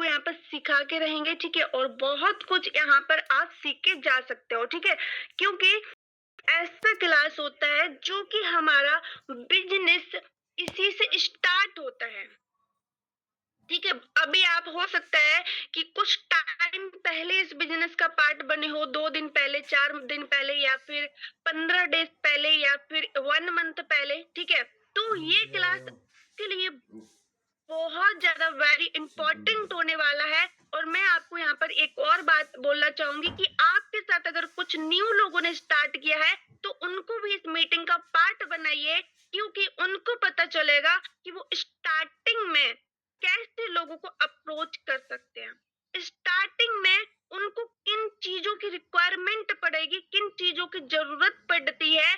आपको यहाँ पर सिखा के रहेंगे, ठीक है, और बहुत कुछ यहाँ पर आप सीख के जा सकते हो, ठीक है, क्योंकि ऐसा क्लास होता है जो कि हमारा बिजनेस इसी से स्टार्ट होता है, ठीक है। अभी आप हो सकता है कि कुछ टाइम पहले इस बिजनेस का पार्ट बने हो, 2 दिन पहले, 4 दिन पहले, या फिर 15 डेज पहले, या फिर 1 मंथ पहले, ठीक है। तो ये क्लास के लिए बहुत ज्यादा वेरी इंपॉर्टेंट होने वाला है। और मैं आपको यहाँ पर एक और बात बोलना चाहूंगी कि आपके साथ अगर कुछ न्यू लोगों ने स्टार्ट किया है तो उनको भी इस मीटिंग का पार्ट बनाइए, क्योंकि उनको पता चलेगा कि वो स्टार्टिंग में कैसे लोगों को अप्रोच कर सकते हैं। स्टार्टिंग में उनको किन चीजों की रिक्वायरमेंट पड़ेगी, किन चीजों की जरूरत पड़ती है,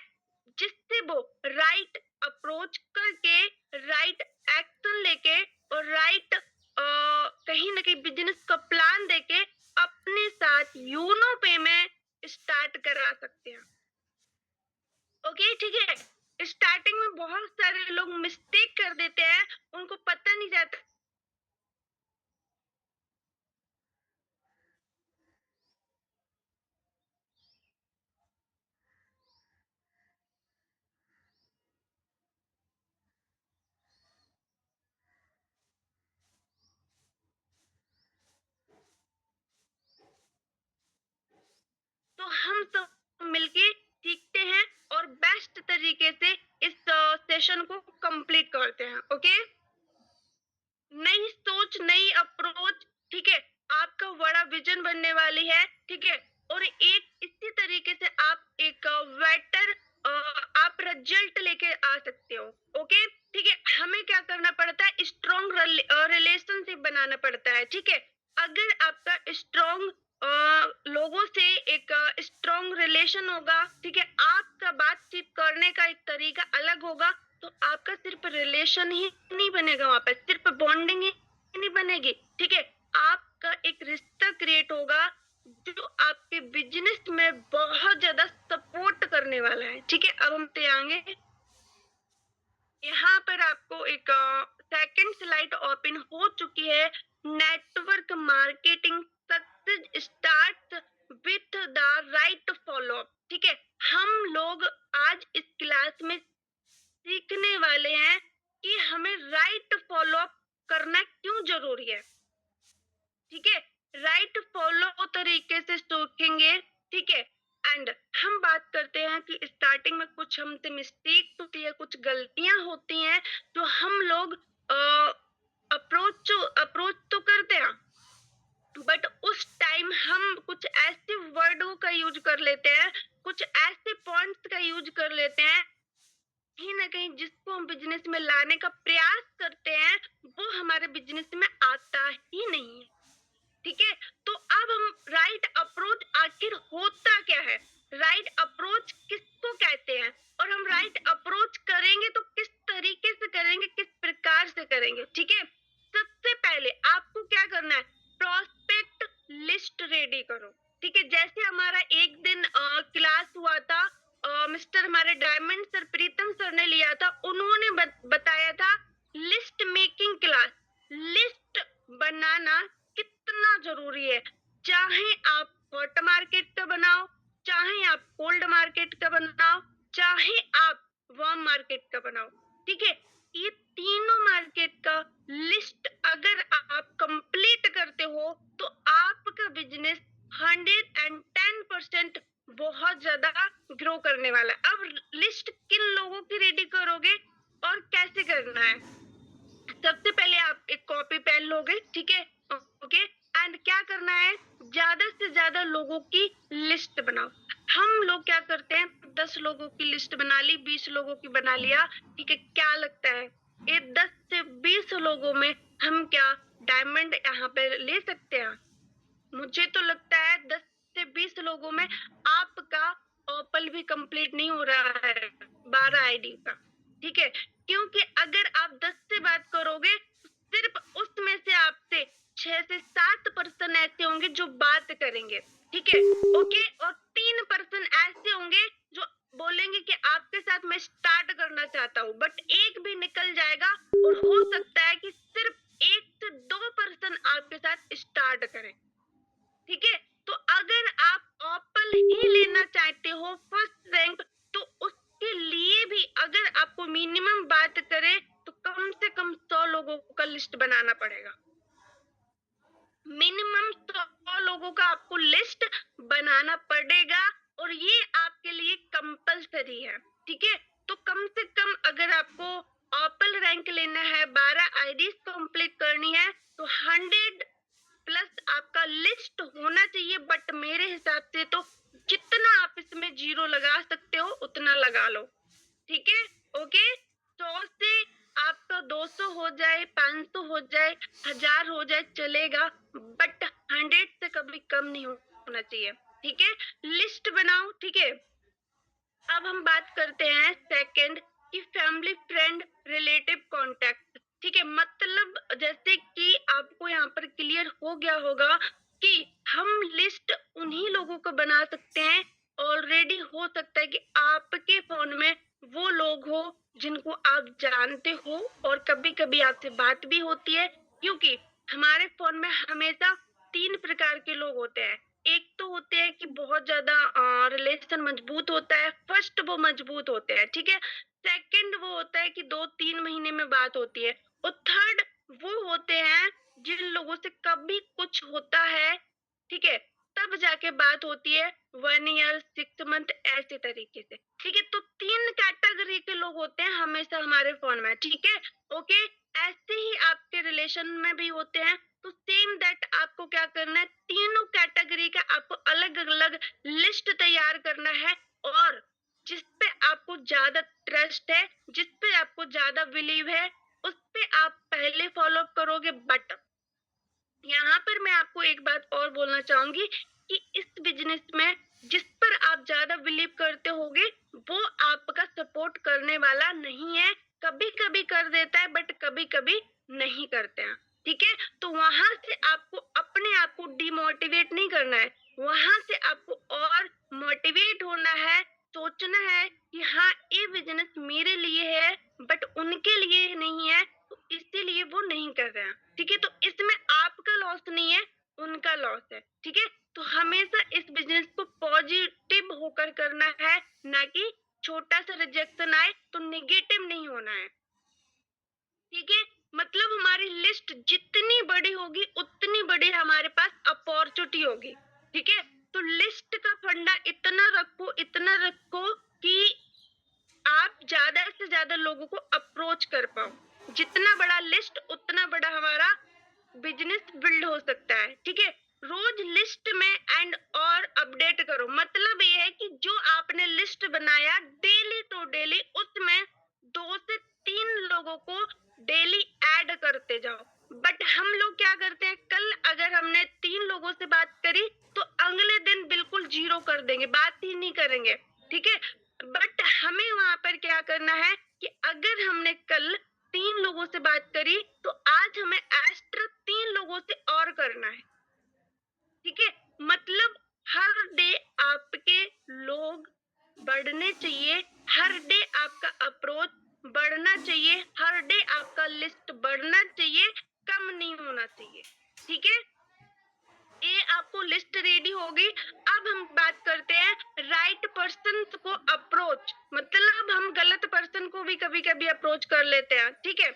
जिससे वो राइट अप्रोच करके, राइट एक्शन लेके और राइट कहीं ना कहीं बिजनेस का प्लान देके अपने साथ यूनो पे में स्टार्ट करा सकते हैं। ओके, ठीक है। स्टार्टिंग में बहुत सारे लोग मिस्टेक कर देते हैं, उनको पता नहीं जाता। तो हम सब मिलके सीखते हैं और बेस्ट तरीके से इस सेशन को कंप्लीट करते हैं। ओके, नई सोच, नई अप्रोच, ठीक है, आपका बड़ा विजन बनने वाली है, ठीक है। और एक इसी तरीके से आप एक बेटर आप रिजल्ट लेके आ सकते हो। ओके, ठीक है। हमें क्या करना पड़ता है, स्ट्रॉन्ग रिलेशनशिप बनाना पड़ता है, ठीक है। अगर आपका स्ट्रॉन्ग लोगों से एक स्ट्रॉन्ग रिलेशन होगा, ठीक है, आपका बातचीत करने का एक तरीका अलग होगा, तो आपका सिर्फ रिलेशन ही नहीं बनेगा, वहां पर सिर्फ बॉन्डिंग ही नहीं बनेगी, ठीक है। आपका एक रिश्ता क्रिएट होगा जो आपके बिजनेस में बहुत ज्यादा सपोर्ट करने वाला है, ठीक है। अब हम आएंगे, यहाँ पर आपको एक सेकंड स्लाइड ओपन हो चुकी है। Network marketing success start with the right follow up, ठीक है। हम लोग आज इस क्लास में सीखने वाले हैं कि हमें राइट फॉलो अप करना क्यों जरूरी है, ठीक है। राइट फॉलो तरीके से सीखेंगे, ठीक है। एंड हम बात करते हैं कि स्टार्टिंग में कुछ हमसे मिस्टेक होती है, कुछ गलतियां होती हैं, जो हम लोग अप्रोच तो करते हैं, बट उस टाइम हम कुछ ऐसे वर्डों का यूज कर लेते हैं, कुछ ऐसे पॉइंट्स का यूज कर लेते हैं कहीं ना कहीं जिसको हम बिजनेस में लाने का प्रयास करते हैं, वो हमारे बिजनेस में आता ही नहीं है, ठीक है। तो अब हम राइट अप्रोच आखिर होता क्या है, राइट अप्रोच किसको कहते हैं, और हम राइट अप्रोच करेंगे तो किस तरीके से करेंगे, किस प्रकार से करेंगे, ठीक है। सबसे पहले आपको क्या करना है, प्रोस्पेक्ट लिस्ट रेडी करो, ठीक है। जैसे हमारा एक दिन क्लास हुआ था, मिस्टर हमारे डायमंड सर, प्रीतम सर ने लिया था, उन्होंने बताया था लिस्ट मेकिंग क्लास। लिस्ट बनाना कितना जरूरी है, चाहे आप हॉट मार्केट का बनाओ, चाहे आप कोल्ड मार्केट का बनाओ, चाहे आप वार्म मार्केट का बनाओ, ठीक है। ये तीनों मार्केट का लिस्ट अगर आप कंप्लीट करते हो तो आपका बिजनेस 110% बहुत ज्यादा ग्रो करने वाला है। अब लिस्ट किन लोगों की रेडी करोगे और कैसे करना है, सबसे पहले आप एक कॉपी पेन लोगे, ठीक है, ओके। एंड क्या करना है, ज्यादा से ज्यादा लोगों की लिस्ट बनाओ। हम लोग क्या करते हैं, 10 लोगों की लिस्ट बना ली, 20 लोगों की बना लिया, ठीक है। क्या लगता है ये 10 से 20 लोगों में हम क्या डायमंड यहाँ पे ले सकते हैं? मुझे तो लगता है 10 से 20 लोगों में आपका ओपल भी कंप्लीट नहीं हो रहा है 12 आईडी का, ठीक है। क्योंकि अगर आप 10 से बात करोगे तो सिर्फ उसमें से आपसे 6 से 7% ऐसे होंगे जो बात करेंगे, ठीक है, ओके। और 3% ऐसे होंगे जो बोलेंगे कि आपके साथ मैं स्टार्ट करना चाहता हूँ, बट एक भी निकल जाएगा और हो सकता है कि सिर्फ 1 से 2% आपके साथ स्टार्ट करें, ठीक है। तो अगर आप ओपल ही लेना चाहते हो फर्स्ट रैंक, तो उसके लिए भी अगर आपको मिनिमम बात करें तो कम से कम 100 लोगों का लिस्ट बनाना पड़ेगा। मिनिमम 100 लोगों का आपको लिस्ट बनाना पड़ेगा और ये आपके लिए कंपलसरी है, ठीक है। तो कम से कम अगर आपको ओपल रैंक लेना है, 12 आईडीज कंप्लीट करनी है, तो 100 प्लस आपका लिस्ट होना चाहिए। बट मेरे हिसाब से तो जितना आप इसमें जीरो लगा सकते हो उतना लगा लो, ठीक है। ओके, 100 से आपका 200 हो जाए, 500 हो जाए, 1000 हो जाए, चलेगा, बट 100 से कभी कम नहीं होना चाहिए, ठीक है। लिस्ट बनाओ, ठीक है। अब हम बात करते हैं सेकंड कि फैमिली फ्रेंड रिलेटिव कॉन्टेक्ट, ठीक है। मतलब जैसे कि आपको यहाँ पर क्लियर हो गया होगा कि हम लिस्ट उन्हीं लोगों को बना सकते हैं, ऑलरेडी हो सकता है कि आपके फोन में वो लोग हो जिनको आप जानते हो और कभी कभी आपसे बात भी होती है, क्योंकि हमारे फोन में हमेशा 3 प्रकार के लोग होते हैं। एक तो होते हैं कि बहुत ज्यादा रिलेशन मजबूत होता है, फर्स्ट वो मजबूत होते हैं, ठीक है। सेकंड वो होता है कि 2-3 महीने में बात होती है, और थर्ड वो होते हैं जिन लोगों से कभी कुछ होता है, ठीक है, तब जाके बात होती है, 1 ईयर 6 मंथ ऐसे तरीके से, ठीक है। तो 3 कैटेगरी के लोग होते हैं हमेशा हमारे फोन में, ठीक है। ओके, ऐसे ही आपके रिलेशन में भी होते हैं। तो सेम दैट आपको क्या करना है, तीनों कैटेगरी का आपको अलग अलग लिस्ट तैयार करना है, और जिस पे आपको ज्यादा ट्रस्ट है, जिस पे आपको ज्यादा बिलीव है, उस पे आप पहले फॉलो करोगे। बट यहाँ पर मैं आपको एक बात और बोलना चाहूंगी कि इस बिजनेस में जिस पर आप ज्यादा बिलीव करते होगे वो आपका सपोर्ट करने वाला नहीं है। कभी कभी कर देता है, बट कभी कभी नहीं करते हैं, ठीक है। तो वहां से आपको अपने आप को डिमोटिवेट नहीं करना है, वहां से आपको और मोटिवेट होना है, सोचना है कि हाँ ये बिजनेस मेरे लिए है बट उनके लिए नहीं है, तो इसीलिए वो नहीं कर रहे हैं, ठीक है। तो इसमें आपका लॉस नहीं है, उनका लॉस है, ठीक है। तो हमेशा इस बिजनेस को पॉजिटिव होकर करना है, ना कि छोटा सा रिजेक्शन आए तो नेगेटिव नहीं होना है, ठीक है। मतलब हमारी लिस्ट जितनी बड़ी होगी उतनी बड़ी हमारे पास अपॉर्चुनिटी होगी, ठीक है। तो लिस्ट का फंडा इतना रखो कि आप ज्यादा से ज्यादा लोगों को अप्रोच कर पाओ। जितना बड़ा लिस्ट उतना बड़ा हमारा बिजनेस बिल्ड हो सकता है, ठीक है। रोज लिस्ट में एंड और अपडेट करो। मतलब ये है कि जो आपने लिस्ट बनाया डेली टू डेली उसमें 2 से 3 लोगों को डेली ऐड करते जाओ। बट हम लोग क्या करते हैं, कल अगर हमने 3 लोगों से बात करी तो अगले दिन बिल्कुल जीरो कर देंगे, बात ही नहीं करेंगे, ठीक है। बट हमें वहां पर क्या करना है कि अगर हमने कल 3 लोगों से बात करी तो आज हमें एक्स्ट्रा 3 लोगों से और करना है, ठीक है। मतलब हर डे आपके लोग बढ़ने चाहिए, हर डे आपका अप्रोच बढ़ना चाहिए, हर डे आपका लिस्ट बढ़ना चाहिए, कम नहीं होना चाहिए, ठीक है। ये आपको लिस्ट रेडी होगी। अब हम बात करते हैं राइट पर्सन को अप्रोच। मतलब हम गलत पर्सन को भी कभी कभी अप्रोच कर लेते हैं, ठीक है।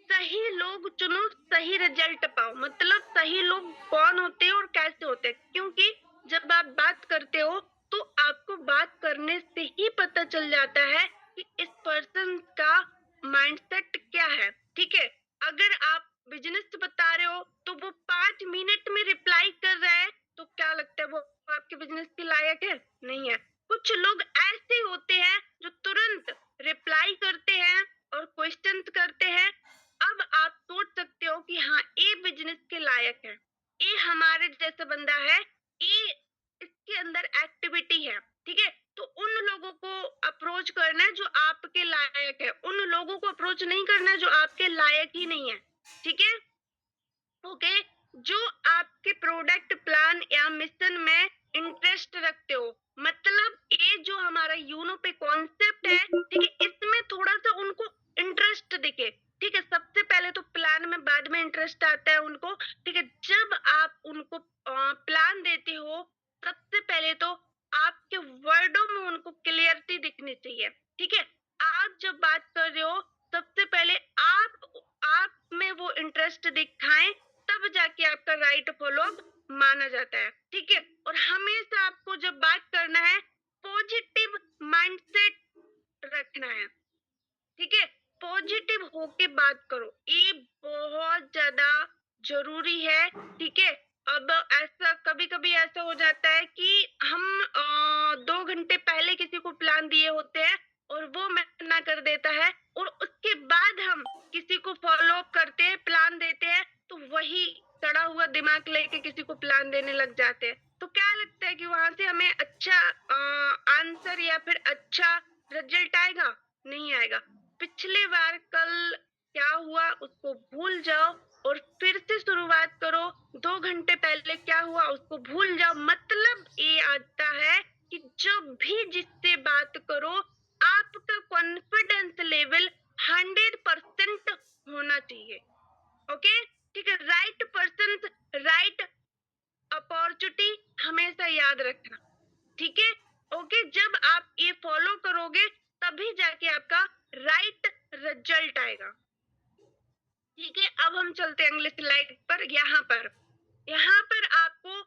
सही लोग चुनो, सही रिजल्ट पाओ। मतलब सही लोग कौन होते हैं और कैसे होते हैं, क्योंकि जब आप बात करते हो तो आपको बात करने से ही पता चल जाता है कि इस पर्सन का माइंडसेट क्या है, ठीक है। अगर आप बिजनेस बता रहे हो तो वो 5 मिनट में रिप्लाई कर रहा है, तो क्या लगता है वो आपके बिजनेस के लायक है? नहीं है। कुछ लोग ऐसे होते हैं जो तुरंत रिप्लाई करते हैं और क्वेश्चन करते हैं। अब आप सोच सकते हो कि हाँ ये बिजनेस के लायक है, ये हमारे जैसा बंदा है, ये इसके अंदर एक्टिविटी है, ठीक है। तो उन लोगों को अप्रोच करना है जो आपके लायक है, उन लोगों को अप्रोच नहीं करना है जो आपके लायक ही नहीं है, ठीक है। ओके, जो आपके प्रोडक्ट प्लान या मिशन में इंटरेस्ट रखते हो। मतलब ये जो हमारा यूनो पे कॉन्सेप्ट है, ठीक है, इसमें थोड़ा सा उनको इंटरेस्ट दिखे, ठीक है? सबसे पहले तो प्लान में बाद में इंटरेस्ट आता है उनको, ठीक है? जब आप उनको प्लान देते हो, सबसे पहले तो आपके वर्डों में उनको क्लियरिटी दिखनी चाहिए, ठीक है? आप जब बात कर रहे हो, सबसे पहले आप में वो इंटरेस्ट दिखाएँ, तब जाके आपका राइट फॉलो अप माना जाता है, ठीक है? और हमेशा आपको जब बात करना है, पॉजिटिव माइंडसेट रखना है, ठीक है? पॉजिटिव होके बात करो, ये बहुत ज़्यादा ज़रूरी है, ठीक है? अब ऐसा कभी-कभी ऐसा हो जाता है कि हम 2 घंटे पहले किसी को प्लान दिए होते हैं और वो मना कर देता है और उसके बाद हम किसी को फ़ॉलो अप करते हैं, प्लान देते हैं, तो वही सड़ा हुआ दिमाग लेके किसी को प्लान देने लग जाते हैं। तो क्या लगता है कि वहाँ से हमें अच्छा आंसर या फिर अच्छा रिजल्ट आएगा? नहीं आएगा। पिछले बार कल क्या हुआ उसको भूल जाओ और फिर से शुरुआत करो। 2 घंटे पहले क्या हुआ उसको भूल जाओ। मतलब ये आता है कि जब भी जिससे बात करो, आपका कॉन्फिडेंस लेवल 100% होना चाहिए। ओके? ठीक है? राइट पर्सन, राइट अपॉर्चुनिटी हमेशा याद रखना। ठीक है? ओके, जब आप ये फॉलो करोगे तभी जाके आपका राइट रिजल्ट आएगा। ठीक है, अब हम चलते हैं अगले स्लाइड पर। यहाँ पर आपको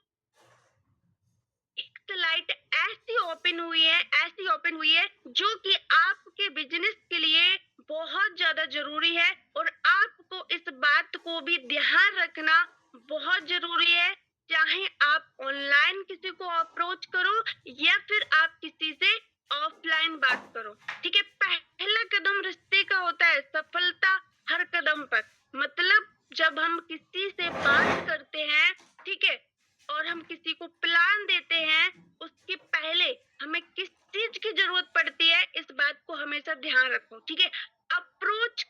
एक स्लाइड ऐसी ओपन हुई है जो कि आपके बिजनेस के लिए बहुत ज्यादा जरूरी है और आपको इस बात को भी ध्यान रखना बहुत जरूरी है, चाहे आप ऑनलाइन किसी को अप्रोच करो या फिर आप किसी से ऑफलाइन बात करो। ठीक है, पहला कदम रिश्ते का होता है, सफलता हर कदम पर। मतलब जब हम किसी से बात करते हैं, ठीक है, और हम किसी को प्लान देते हैं, उसके पहले हमें किस चीज की जरूरत पड़ती है, इस बात को हमेशा ध्यान रखो। ठीक है, अप्रोच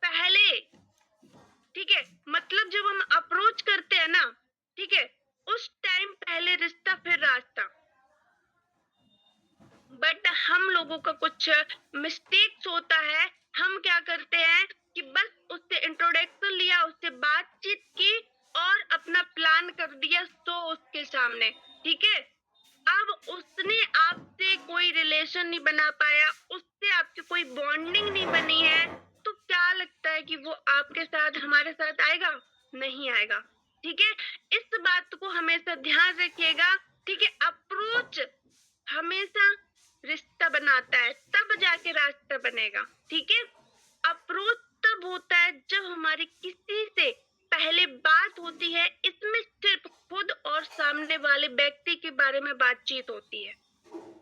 पहले, ठीक है, मतलब जब हम अप्रोच करते हैं ना, ठीक है, उस टाइम पहले रिश्ता फिर रास्ता। बट हम लोगों का कुछ मिस्टेक्स होता है। हम क्या करते हैं कि बस उससे इंट्रोडक्शन लिया, उससे बातचीत की और अपना प्लान कर दिया तो उसके सामने, ठीक है। अब उसने आपसे कोई रिलेशन नहीं बना पाया, उससे आपकी कोई बॉन्डिंग नहीं बनी है, तो क्या लगता है कि वो आपके साथ हमारे साथ आएगा? नहीं आएगा। ठीक है, इस बात को हमेशा ध्यान रखिएगा। ठीक है, अप्रोच हमेशा रिश्ता बनाता है, तब जाके रास्ता बनेगा। ठीक है, अप्रोच तब होता है जब हमारी किसी से पहले बात होती है, इसमें सिर्फ खुद और सामने वाले व्यक्ति के बारे में बातचीत होती है।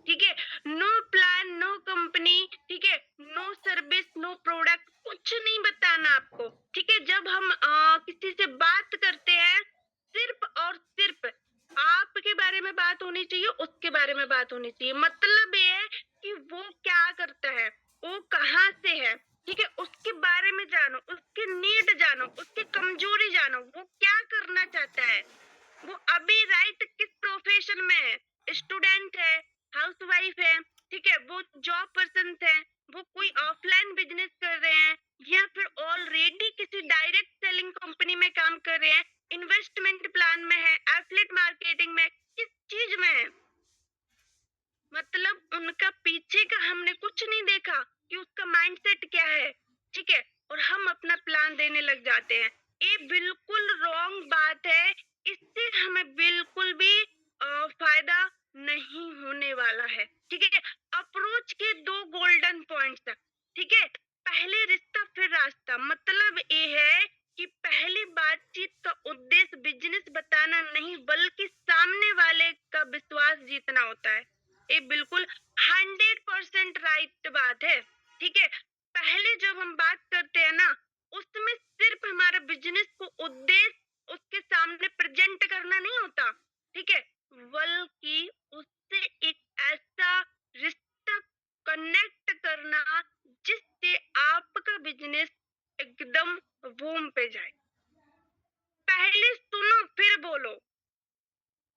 ठीक है, नो प्लान, नो कंपनी, ठीक है, नो सर्विस, नो प्रोडक्ट, कुछ नहीं बताना आपको। ठीक है, जब हम किसी से बात करते हैं, सिर्फ और सिर्फ आपके बारे में बात होनी चाहिए, उसके बारे में बात होनी चाहिए। मतलब ये है कि वो क्या करता है, वो कहाँ से है, ठीक है, उसके बारे में जानो, उसके नीड जानो, उसकी कमजोरी जानो, वो क्या करना चाहता है, वो अभी राइट किस प्रोफेशन में है, स्टूडेंट है, हाउसवाइफ है, ठीक है, वो जॉब पर्सन है, वो कोई ऑफलाइन बिजनेस कर रहे हैं या फिर ऑलरेडी किसी डायरेक्ट सेलिंग कंपनी में काम कर रहे हैं, इन्वेस्टमेंट प्लान में है, एफिलिएट मार्केटिंग में, किस चीज में है। मतलब उनका पीछे का हमने कुछ नहीं देखा कि उसका माइंडसेट क्या है, ठीक है, और हम अपना प्लान देने लग जाते हैं। ये बिल्कुल रॉन्ग बात है, इससे हमें बिल्कुल भी फायदा नहीं होने वाला है। ठीक है, अप्रोच के 2 गोल्डन पॉइंट्स, ठीक है, पहले रिश्ता फिर रास्ता। मतलब ये है कि पहली बातचीत का उद्देश्य बिजनेस बताना नहीं, बल्कि सामने वाले का विश्वास जीतना होता है। ये बिल्कुल 100% राइट बात है। ठीक है, पहले जब हम बात करते हैं ना, उसमें सिर्फ हमारा बिजनेस को उद्देश्य उसके सामने प्रेजेंट करना नहीं होता, ठीक है, बल्कि उससे एक ऐसा रिश्ता कनेक्ट करना जिससे आपका बिजनेस एकदम बूम पे जाए। पहले सुनो फिर बोलो,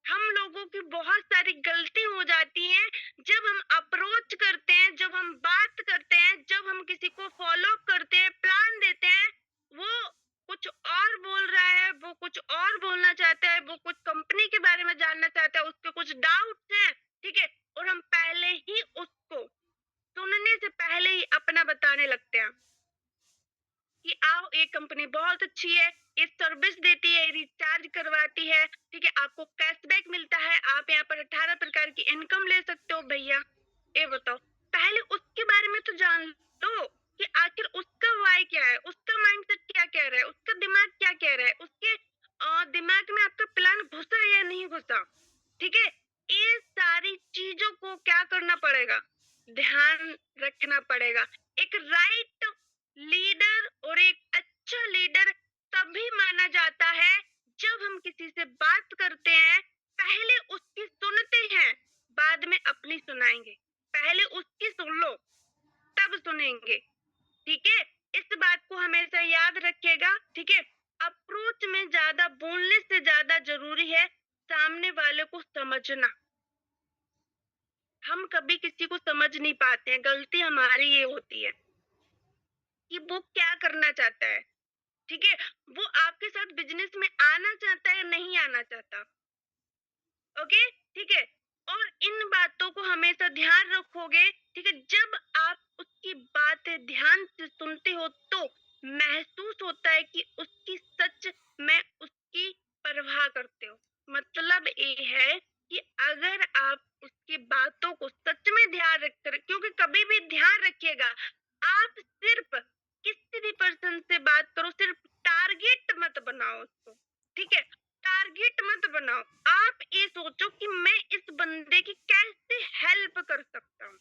हम लोगों की बहुत सारी गलती हो जाती है जब हम अप्रोच करते हैं, जब हम बात करते हैं, जब हम किसी को फॉलो करते हैं, प्लान देते हैं, वो कुछ और बोल रहा है, वो कुछ और बोलना चाहता है, वो कुछ कंपनी के बारे में जानना चाहता है, उसके कुछ डाउट्स हैं, ठीक है, और हम पहले ही उसको सुनने से पहले ही अपना बताने लगते हैं कि आओ ये कंपनी बहुत अच्छी है, ये सर्विस देती है, रिचार्ज करवाती है, ठीक है, आपको कैशबैक मिलता है, आप यहाँ पर 18 प्रकार की इनकम ले सकते हो भैया। ये बताओ, पहले उसके बारे में तो जान लो कि आखिर उसका वाई क्या है, उसका माइंडसेट क्या कह रहा है, उसका दिमाग क्या कह रहा है, उसके दिमाग में आपका प्लान घुसा है या नहीं घुसा, ठीक है। ये सारी चीजों को क्या करना पड़ेगा, ध्यान रखना पड़ेगा। एक राइट लीडर और एक अच्छा लीडर तभी माना जाता है जब हम किसी से बात करते हैं, पहले उसकी सुनते हैं, बाद में अपनी सुनाएंगे। पहले उसकी सुन लो, तब सुनेंगे, ठीक है। इस बात को हमेशा याद रखिएगा, ठीक है। अप्रोच में ज्यादा बोलने से ज्यादा जरूरी है सामने वाले को समझना। हम कभी किसी को समझ नहीं पाते हैं, गलती हमारी ये होती है कि वो क्या करना चाहता है, ठीक है, वो आपके साथ बिजनेस में आना चाहता है या नहीं आना चाहता। ओके, ठीक है। और इन बातों को हमेशा ध्यान रखोगे, ठीक है। जब आप उसकी बातें ध्यान से सुनते हो तो महसूस होता है कि उसकी सच में उसकी परवाह करते हो। मतलब ये है कि अगर आप उसकी बातों को सच में ध्यान रखकर, क्योंकि कभी भी ध्यान रखिएगा, आप सिर्फ किसी भी पर्सन से बात करो, सिर्फ टारगेट मत बनाओ उसको, ठीक है। टारगेट मत बनाओ, आप ये सोचो कि मैं इस बंदे की कैसे हेल्प कर सकता हूँ,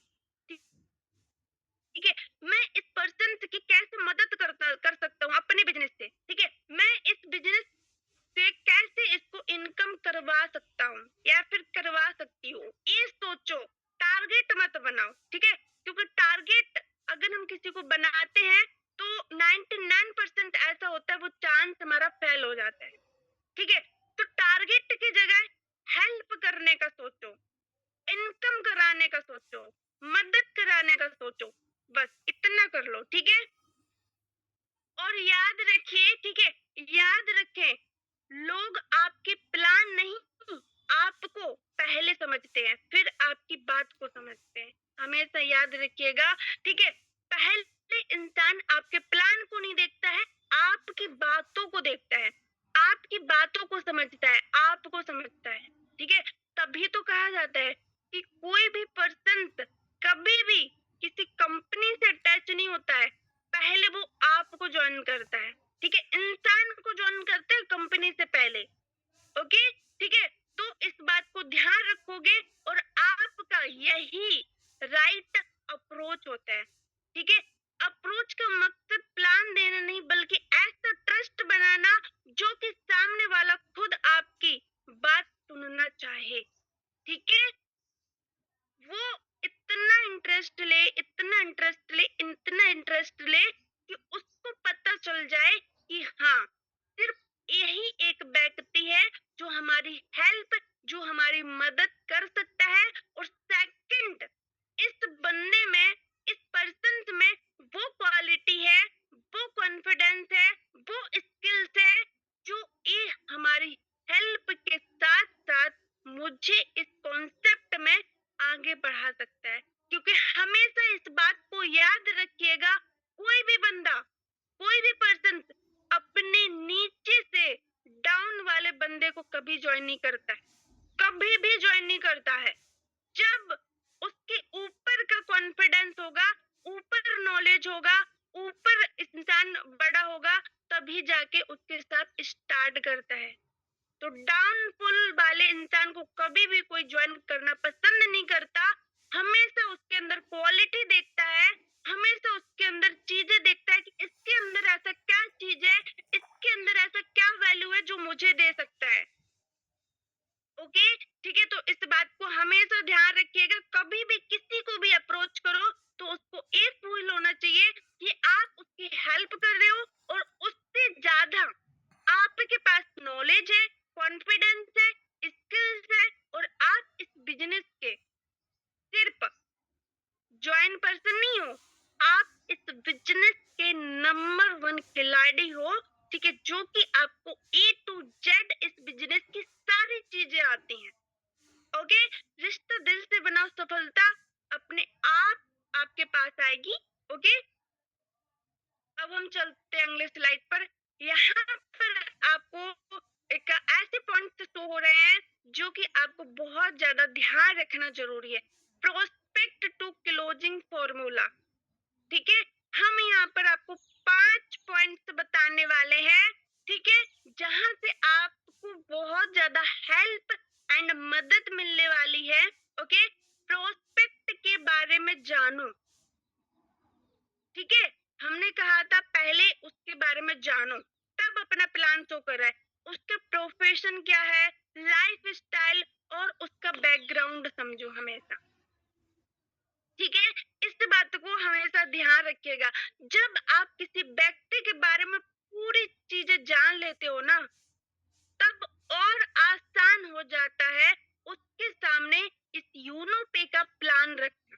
ठीक है। मैं इस पर्सन की कैसे मदद कर सकता हूँ अपने बिजनेस से, ठीक है। मैं इस बिजनेस से कैसे इसको इनकम करवा सकता हूँ या फिर करवा सकती हूँ, ये सोचो। टारगेट मत बनाओ, ठीक है, क्योंकि टारगेट अगर हम किसी को बनाते हैं तो 99% ऐसा होता है वो चांस हमारा फेल हो जाता है, ठीक है। तो टारगेट की जगह हेल्प करने का सोचो, इनकम कराने का सोचो, मदद कराने का सोचो, बस इतना कर लो, ठीक है। और याद रखिए, ठीक है, याद रखें, लोग आपके प्लान नहीं, आपको पहले समझते हैं, फिर आपकी बात को समझते हैं। हमेशा याद रखिएगा, ठीक है। पहले इंसान आपके प्लान को नहीं देखता है, आपकी बातों को देखता है, आपकी बातों को समझता है, आपको समझता है, ठीक है। तभी तो कहा जाता है कि कोई भी पर्सन कभी भी किसी कंपनी से अटैच नहीं होता है, पहले वो आपको ज्वाइन करता है, ठीक है। इंसान को ज्वाइन करते हैं कंपनी से पहले, ओके, ठीक है। तो इस बात को ध्यान रखोगे और आपका यही राइट अप्रोच होता है, ठीक है। अप्रोच का मकसद प्लान देना नहीं, बल्कि ऐसा ट्रस्ट बनाना जो कि सामने वाला खुद आपकी बात सुनना चाहे, ठीक है। वो इतना इंटरेस्ट ले, इतना इंटरेस्ट ले, इतना इंटरेस्ट ले कि उसको पता चल जाए कि हाँ, सिर्फ यही एक व्यक्ति है जो हमारी हेल्प, जो हमारी मदद कर सकता है। और सेकंड, इस बंदे में, इस पर्सन में वो क्वालिटी है, वो कॉन्फिडेंस है, वो स्किल्स है जो ये हमारी हेल्प के साथ साथ मुझे इस कॉन्सेप्ट में आगे बढ़ा सकता है। क्योंकि हमेशा इस बात को याद रखिएगा, कोई भी बंदा, कोई भी पर्सन अपने नीचे से डाउन वाले बंदे को कभी ज्वाइन नहीं करता है, कभी भी ज्वाइन नहीं करता है। जब उसके ऊपर का कॉन्फिडेंस होगा, ऊपर नॉलेज होगा, ऊपर इंसान बड़ा होगा, तभी जाके उसके साथ स्टार्ट करता है। तो डाउनफुल वाले इंसान को कभी भी कोई ज्वाइन करना पसंद नहीं करता, हमेशा उसके अंदर क्वालिटी देखता है, हमेशा उसके अंदर चीजें देखता है कि इसके अंदर ऐसा क्या चीज है, इसके अंदर ऐसा क्या वैल्यू है जो मुझे दे सकता है, ओके, ठीक है। तो इस बात को हमेशा ध्यान रखिएगा, कभी भी किसी को भी अप्रोच करो तो उसको एक फील होना चाहिए कि आप उसकी हेल्प कर रहे हो और उससे ज्यादा आपके पास नॉलेज है, कॉन्फिडेंस है, स्किल्स है, बिजनेस के सिर्फ ज्वाइन पर्सन नहीं हो, आप इस बिजनेस के नंबर 1 खिलाड़ी हो, ठीक है, जो कि आपको ए टू जेड इस बिजनेस की सारी चीजें आती हैं। ओके, रिश्ता दिल से बनाओ, सफलता अपने आप आपके पास आएगी। ओके, अब हम चलते हैं अगले स्लाइड पर। यहाँ पर आपको एक ऐसे पॉइंट शो हो रहे हैं जो कि आपको बहुत ज्यादा ध्यान रखना जरूरी है। प्रोस्पेक्ट टू क्लोजिंग फॉर्मूला, ठीक है, हम यहाँ पर आपको 5 पॉइंट्स बताने वाले हैं, ठीक है, जहां से आपको बहुत ज्यादा हेल्प एंड मदद मिलने वाली है। ओके, प्रोस्पेक्ट के बारे में जानो, ठीक है, हमने कहा था पहले उसके बारे में जानो, तब अपना प्लान शो कर रहा है। उसका प्रोफेशन क्या है, लाइफ स्टाइल और उसका बैकग्राउंड समझो हमेशा, ठीक है, इस बात को हमेशा ध्यान रखिएगा। जब आप किसी व्यक्ति के बारे में पूरी चीजें जान लेते हो ना, तब और आसान हो जाता है उसके सामने इस यूनो पे का प्लान रखना,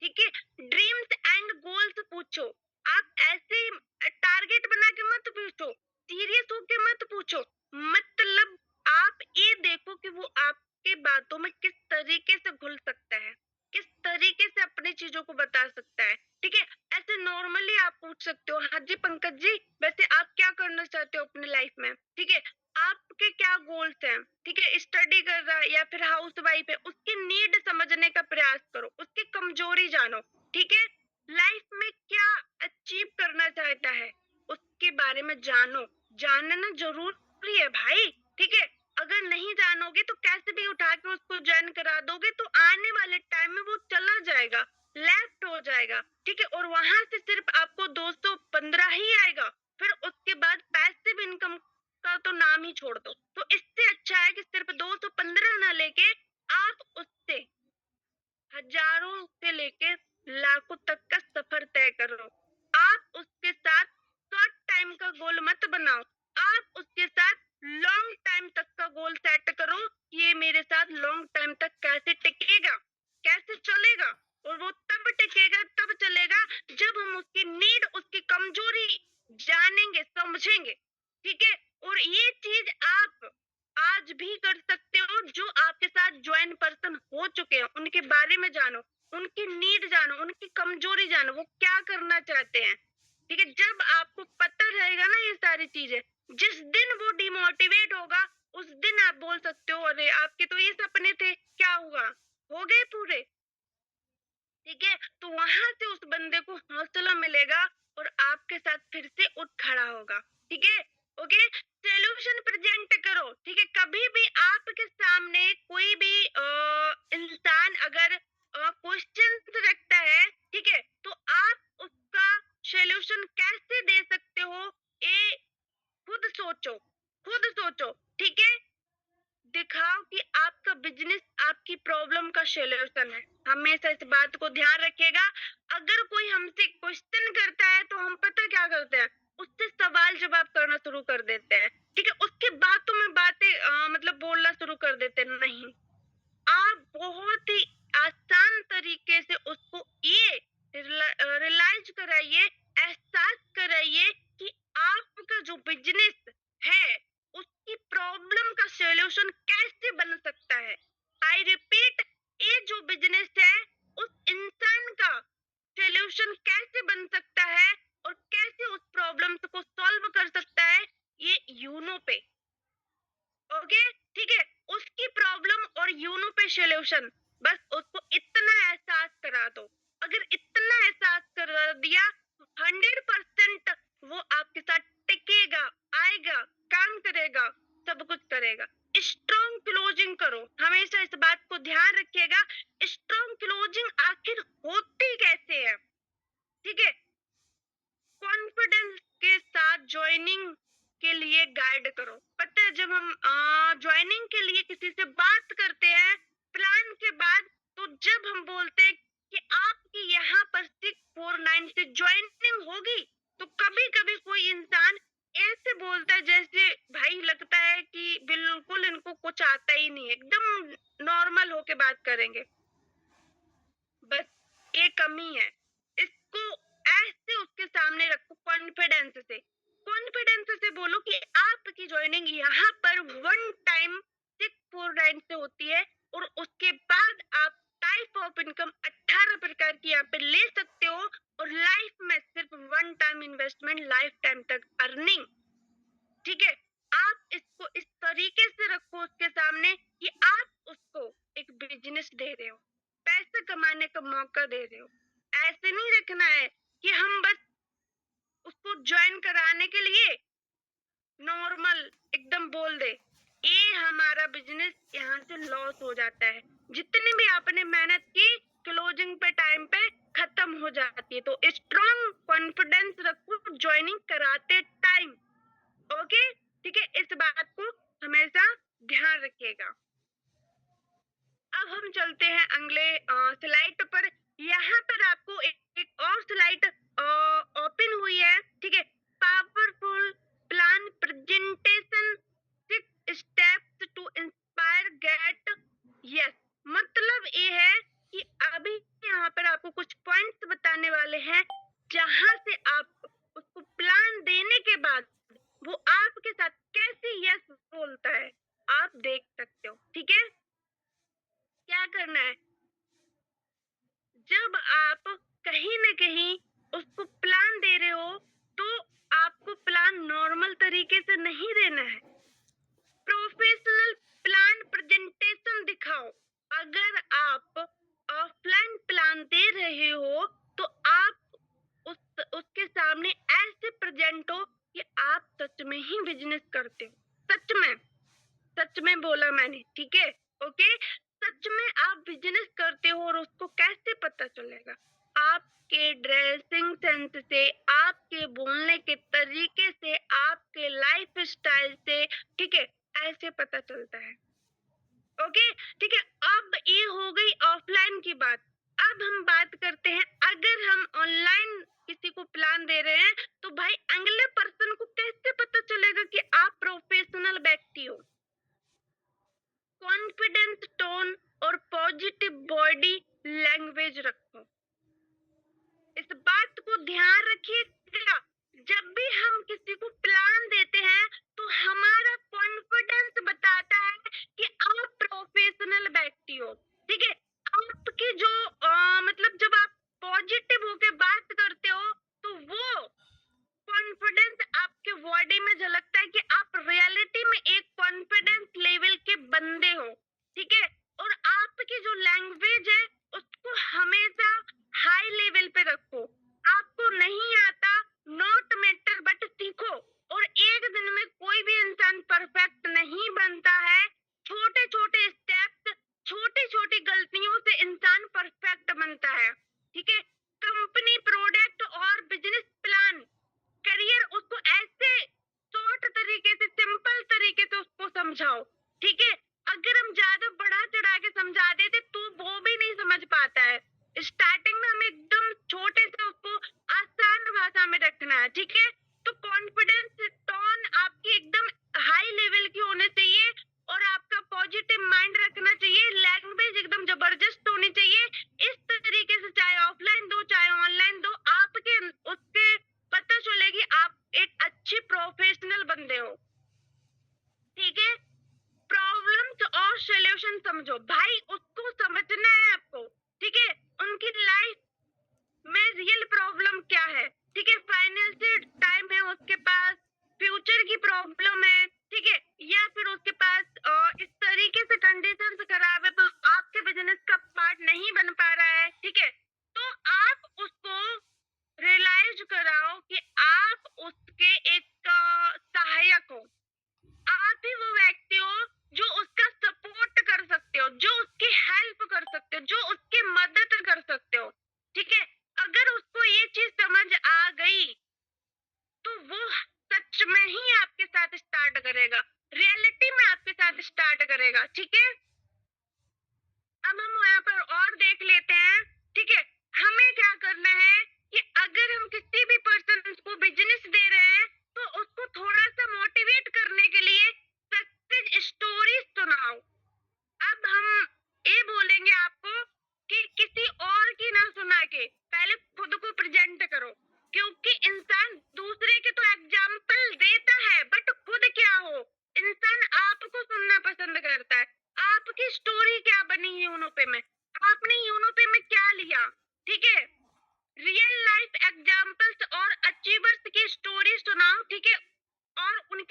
ठीक है। ड्रीम्स एंड गोल्स पूछो, आप ऐसे टारगेट बना के मत पूछो, सीरियस होके मत पूछो, मतलब आप ये देखो कि वो आपके बातों में किस तरीके से घुल सकता है, किस तरीके से अपनी चीजों को बता सकता है, ठीक है। ऐसे नॉर्मली आप पूछ सकते हो, हाँ जी पंकज जी, वैसे आप क्या करना चाहते हो अपनी लाइफ में, ठीक है, आपके क्या गोल्स हैं, ठीक है, स्टडी कर रहा है या फिर हाउस वाइफ है, उसकी नीड समझने का प्रयास करो, उसकी कमजोरी जानो, ठीक है, लाइफ में क्या अचीव करना चाहता है उसके बारे में जानो, जानना जरूरी है भाई, ठीक है। अगर नहीं जानोगे तो कैसे भी उठा के उसको ज्वाइन करा दोगे तो आने वाले टाइम में वो चला जाएगा, लेफ्ट हो जाएगा, ठीक है, और वहां से सिर्फ आपको 215 ही आएगा, फिर उसके बाद पैसिव इनकम का तो नाम ही छोड़ दो। तो इससे अच्छा है कि सिर्फ 215 ना लेके आप उससे हजारों से लेके लाखों तक का सफर तय करो। आप उसके साथ शॉर्ट टाइम का गोल मत बनाओ, आप उसके साथ लॉन्ग टाइम तक का गोल सेट करो, ये मेरे साथ लॉन्ग टाइम तक कैसे टिकेगा, कैसे चलेगा, और वो तब टिकेगा तब चलेगा जब हम उसकी नीड, उसकी कमजोरी जानेंगे, समझेंगे, ठीक है। और ये चीज आप आज भी कर सकते हो, जो आपके साथ ज्वाइन पर्सन हो चुके हैं उनके बारे में जानो, उनकी नीड जानो, उनकी कमजोरी जानो, वो क्या करना चाहते हैं, ठीक है। जब आपको पता रहेगा ना ये सारी चीजें, जिस दिन वो डिमोटिवेट होगा उस दिन आप बोल सकते हो अरे आपके तो ये सपने थे, क्या हुआ, हो गए पूरे, ठीक है। तो वहां से उस बंदे को हौसला मिलेगा और आपके साथ फिर से उठ खड़ा होगा, ठीक है। ओके, सोल्यूशन प्रेजेंट करो, ठीक है। कभी भी आपके सामने कोई भी इंसान अगर क्वेश्चन रखता है, ठीक है, तो आप उसका सोल्यूशन कैसे दे सकते हो, ये खुद सोचो, खुद सोचो, ठीक है। दिखाओ कि आपका बिजनेस आपकी प्रॉब्लम का सॉल्यूशन है, हमेशा इस बात को ध्यान रखिएगा। अगर कोई हमसे क्वेश्चन करता है तो हम पता क्या करते हैं, उससे सवाल जवाब करना शुरू कर देते हैं, ठीक है, उसके बातों में बातें मतलब बोलना शुरू कर देते हैं। नहीं, आप बहुत ही आसान तरीके से उसको ये रियलाइज कराइए, एहसास कराइए कि आपका जो बिजनेस है उसकी प्रॉब्लम का सॉल्यूशन कैसे बन सकता है। आई रिपीट, ये जो बिजनेस है उस इंसान का सॉल्यूशन कैसे बन सकता है और कैसे उस प्रॉब्लम को सॉल्व कर सकता है, ये यूनो पे, ओके, ठीक है, उसकी प्रॉब्लम और यूनो पे सॉल्यूशन, बस उसको इतना एहसास करा दो। अगर इतना एहसास करा दिया, 100% वो आपके साथ टिकेगा, आएगा, काम करेगा, सब कुछ करेगा। स्ट्रॉन्ग क्लोजिंग करो, हमेशा इस बात को ध्यान रखिएगा। स्ट्रॉन्ग क्लोजिंग आखिर होती कैसे है, ठीक है। कॉन्फिडेंस के साथ ज्वाइनिंग के लिए गाइड करो। पता है जब हम ज्वाइनिंग के लिए किसी से बात करते हैं प्लान के बाद, तो जब हम बोलते हैं कि आपकी यहाँ पर 649 से ज्वाइनिंग होगी, तो कभी कभी कोई इंसान ऐसे बोलता है जैसे भाई लगता है कि बिल्कुल इनको कुछ आता ही नहीं है, एकदम नॉर्मल होके बात करेंगे। बस ये कमी है। इसको ऐसे उसके सामने रखो कॉन्फिडेंस से बोलो कि आपकी ज्वाइनिंग यहाँ पर वन टाइम 649 से होती है और उसके बाद आप टाइप ऑफ इनकम 18 प्रकार की यहाँ पे ले सकते हो और लाइफ में सिर्फ one time investment life time तक अर्निंग। ठीक है, आप इसको इस तरीके से रखो उसके सामने कि आप उसको एक बिजनेस दे रहे हो, पैसे कमाने का मौका दे रहे हो। ऐसे नहीं रखना है कि हम बस उसको ज्वाइन कराने के लिए नॉर्मल एकदम बोल दे। ये हमारा बिजनेस यहाँ से लॉस हो जाता है। जितनी भी आपने मेहनत की क्लोजिंग पे टाइम पे खत्म हो जाती है। तो स्ट्रॉन्ग कॉन्फिडेंस रखो ज्वाइनिंग कराते टाइम। ओके, ठीक है, इस बात को हमेशा ध्यान रखिएगा। अब हम चलते हैं अगले स्लाइड पर। यहाँ पर आपको एक और स्लाइड ओपन हुई है। ठीक है, powerful plan presentation 6 steps to inspire get yes. मतलब ये है कि अभी यहाँ पर आपको कुछ पॉइंट्स बताने वाले हैं जहां से आप उसको प्लान देने के बाद वो आपके साथ कैसे यस बोलता है आप देख सकते हो। ठीक है, क्या करना है, जब आप कहीं ना कहीं उसको प्लान दे रहे हो तो आपको प्लान नॉर्मल तरीके से नहीं देना है, प्रोफेशनल प्लान प्रेजेंटेशन दिखाओ। अगर आप ऑफलाइन प्लान दे रहे हो तो आप उसके सामने ऐसे प्रेजेंट हो कि आप सच में ही बिजनेस करते हो। सच में बोला मैंने। ठीक है, ओके, सच में आप बिजनेस करते हो और उसको कैसे पता चलेगा? आपके ड्रेसिंग सेंस से, आपके बोलने के तरीके से, आपके लाइफ स्टाइल से। ठीक है, ऐसे पता चलता है। ओके, ठीक है, अब ये हो गई ऑफलाइन की बात। अब हम बात करते हैं अगर हम ऑनलाइन किसी को प्लान दे रहे हैं तो भाई अगले पर्सन को कैसे पता चलेगा कि आप प्रोफेशनल व्यक्ति हो? कॉन्फिडेंस टोन और पॉजिटिव बॉडी लैंग्वेज रखो। इस बात को ध्यान रखिएगा, जब भी हम किसी को प्लान देते हैं तो हमारा कॉन्फिडेंस बताता है कि आप प्रोफेशनल व्यक्ति हो। ठीक है, आपकी जो मतलब जब आप पॉजिटिव होके बात करते हो तो वो कॉन्फिडेंस आपके बॉडी में झलकता है कि आप रियलिटी में एक कॉन्फिडेंस लेवल के बंदे हो। ठीक है, और आपकी जो लैंग्वेज है उसको हमेशा हाई लेवल पे रखो। आपको नहीं आता, नॉट मैटर, बट सीखो। और एक दिन में कोई भी इंसान परफेक्ट नहीं बनता है। छोटे छोटे स्टेप्स, छोटी छोटी गलतियों से इंसान परफेक्ट बनता है। ठीक है, कंपनी, प्रोडक्ट और बिजनेस प्लान, करियर, उसको ऐसे शॉर्ट तरीके से, सिंपल तरीके से उसको समझाओ। ठीक है, अगर हम ज्यादा बढ़ा चढ़ा के समझा देते तो वो भी नहीं समझ पाता है। स्टार्टिंग में हमें एकदम छोटे से उसको आसान भाषा में रखना है। ठीक है, तो कॉन्फिडेंस टोन आपकी एकदम हाई लेवल की होनी चाहिए और आपका पॉजिटिव माइंड रखना चाहिए। लैंग्वेज एकदम जबरदस्त होनी चाहिए। इस तरीके से चाहे ऑफलाइन दो चाहे ऑनलाइन दो, आपके उसके पता चलेगी आप एक अच्छे प्रोफेशनल बंदे हो। ठीक है, प्रॉब्लम्स और सॉल्यूशन समझो। भाई उसको समझना है आपको। ठीक है, उनकी लाइफ में रियल प्रॉब्लम क्या है। ठीक है, फाइनेंशियल टाइम है उसके पास, फ्यूचर की प्रॉब्लम है। ठीक है, या फिर उसके पास इस तरीके से कंडीशन खराब है तो आपके बिजनेस का पार्ट नहीं बन पा रहा है। ठीक है, तो आप उसको रियलाइज कराओ कि आप उसके एक सहायक हो। आप ही वो व्यक्ति हो जो उसका सपोर्ट कर सकते हो, जो उसकी हेल्प कर सकते हो, जो उसकी मदद कर सकते हो। ठीक है, अगर उसको ये चीज समझ आ गई तो वो सच में ही आपके साथ स्टार्ट करेगा, रियलिटी में आपके साथ स्टार्ट करेगा। ठीक है, अब हम यहाँ पर और देख लेते हैं। ठीक है, हमें क्या करना है कि अगर हम किसी भी पर्सन को बिजनेस दे रहे हैं तो उसको थोड़ा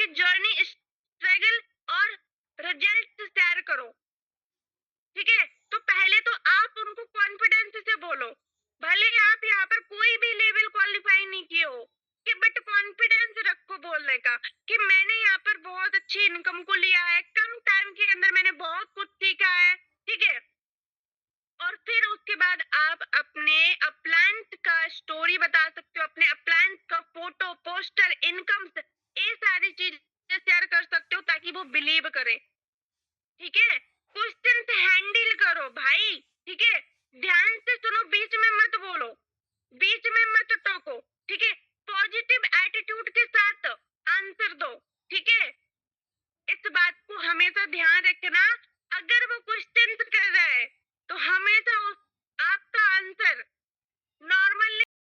आपकी जर्नी, स्ट्रगल और रिजल्ट शेयर करो, ठीक है? तो पहले तो आप उनको कॉन्फिडेंस से बोलो, भले आप यहाँ पर कोई भी लेवल क्वालिफाई नहीं किए हो, कि बट कॉन्फिडेंस रखो बोलने का कि मैंने यहाँ पर बहुत अच्छी इनकम को लिया है, कम टाइम के अंदर मैंने बहुत कुछ सीखा है, ठीक है? और फिर उसके बाद आप अपने अपलाइंट का स्टोरी बता सकते हो, अपने अपलाइंट का फोटो, पोस्टर, इनकम, ये सारी चीजें शेयर कर सकते हो ताकि वो बिलीव करे, ठीक है? क्वेश्चन से हैंडल करो भाई, ठीक है? ध्यान से सुनो, बीच में मत बोलो, बीच में मत टोको, ठीक है? पॉजिटिव एटीट्यूड के साथ आंसर दो, ठीक है? इस बात को हमेशा ध्यान रखना। अगर वो क्वेश्चंस